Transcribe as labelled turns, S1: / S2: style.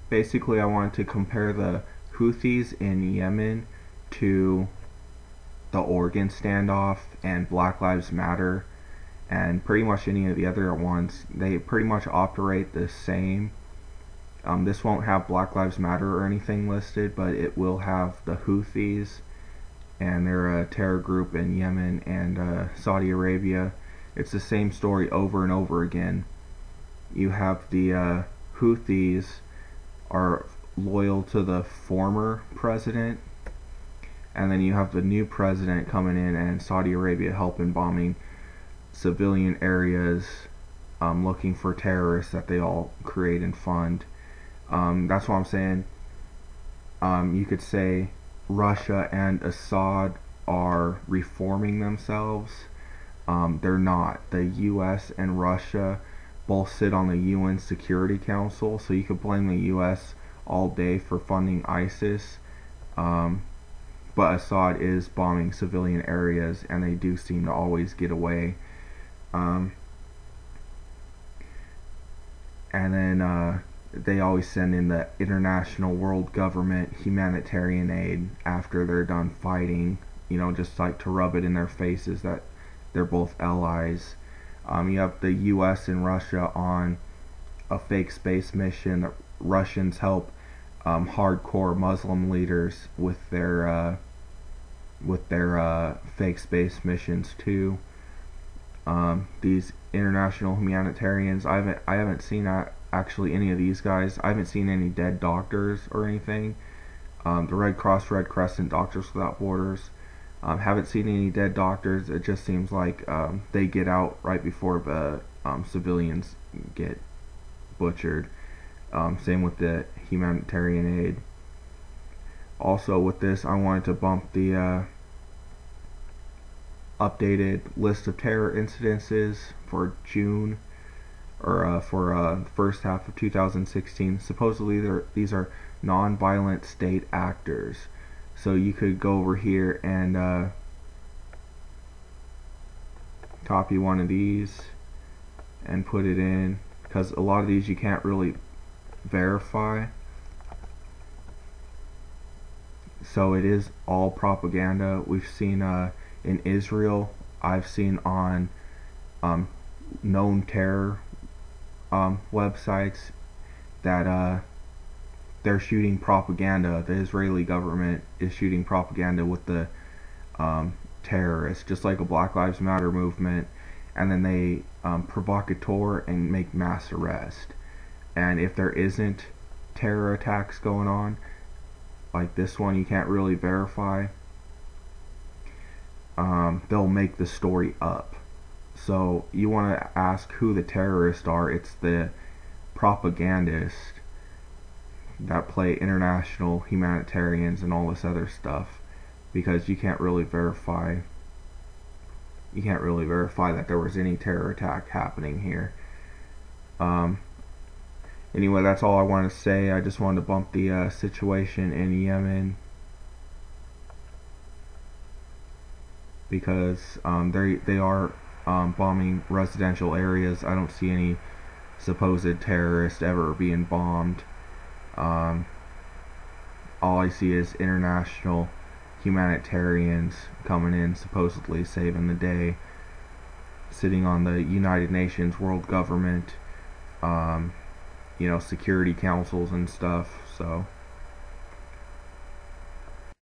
S1: basically I wanted to compare the Houthis in Yemen to the Oregon standoff and Black Lives Matter and pretty much any of the other ones. They pretty much operate the same. This won't have Black Lives Matter or anything listed, but it will have the Houthis, and they're a terror group in Yemen and Saudi Arabia. It's the same story over and over again. You have the Houthis are loyal to the former president, and then you have the new president coming in and Saudi Arabia helping bombing civilian areas, looking for terrorists that they all create and fund. That's what I'm saying. You could say Russia and Assad are reforming themselves. They're not. The U.S. and Russia both sit on the UN Security Council, so you could blame the U.S. all day for funding ISIS. But Assad is bombing civilian areas, and they do seem to always get away. And then they always send in the international world government humanitarian aid after they're done fighting, just like to rub it in their faces that they're both allies. You have the U.S. and Russia on a fake space mission. The Russians help hardcore Muslim leaders with their fake space missions too. These international humanitarians, I haven't seen actually any of these guys. I haven't seen any dead doctors or anything. The Red Cross, Red Crescent, Doctors Without Borders. Haven't seen any dead doctors. It just seems like they get out right before the civilians get butchered. Same with the humanitarian aid. Also with this, I wanted to bump the updated list of terror incidences for June, or for the first half of 2016. Supposedly these are non-violent state actors. So you could go over here and copy one of these and put it in, because a lot of these you can't really verify. So it is all propaganda. We've seen in Israel, I've seen on known terror websites that they're shooting propaganda. The Israeli government is shooting propaganda with the terrorists, just like a Black Lives Matter movement, and then they provocateur and make mass arrest. And if there isn't terror attacks going on, like this one, you can't really verify, they'll make the story up. So you want to ask who the terrorists are. It's the propagandists that play international humanitarians and all this other stuff, because you can't really verify that there was any terror attack happening here. Anyway, that's all I wanted to say. I just wanted to bump the situation in Yemen, because they are bombing residential areas. I don't see any supposed terrorists ever being bombed. All I see is international humanitarians coming in, supposedly saving the day, sitting on the United Nations world government, security councils and stuff. So